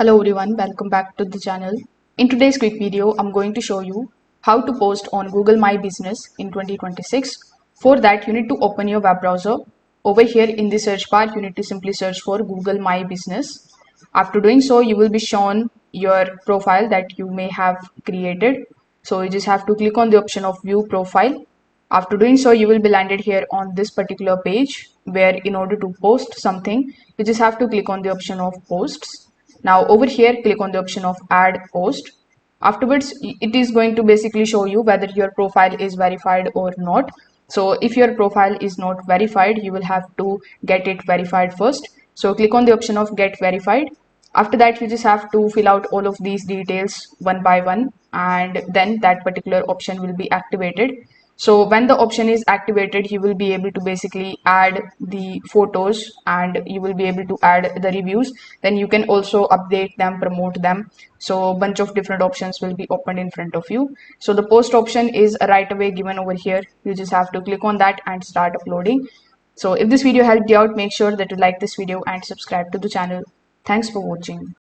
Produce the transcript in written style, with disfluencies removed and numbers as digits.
Hello everyone, welcome back to the channel. In today's quick video, I'm going to show you how to post on Google My Business in 2026. For that, you need to open your web browser. Over here in the search bar, you need to simply search for Google My Business. After doing so, you will be shown your profile that you may have created. So you just have to click on the option of View Profile. After doing so, you will be landed here on this particular page where in order to post something, you just have to click on the option of Posts. Now over here, click on the option of Add Post. Afterwards, it is going to basically show you whether your profile is verified or not. So if your profile is not verified, you will have to get it verified first. So click on the option of Get Verified. After that, you just have to fill out all of these details one by one, and then that particular option will be activated. So when the option is activated, you will be able to basically add the photos and you will be able to add the reviews. Then you can also update them, promote them. So a bunch of different options will be opened in front of you. So the post option is right away given over here. You just have to click on that and start uploading. So if this video helped you out, make sure that you like this video and subscribe to the channel. Thanks for watching.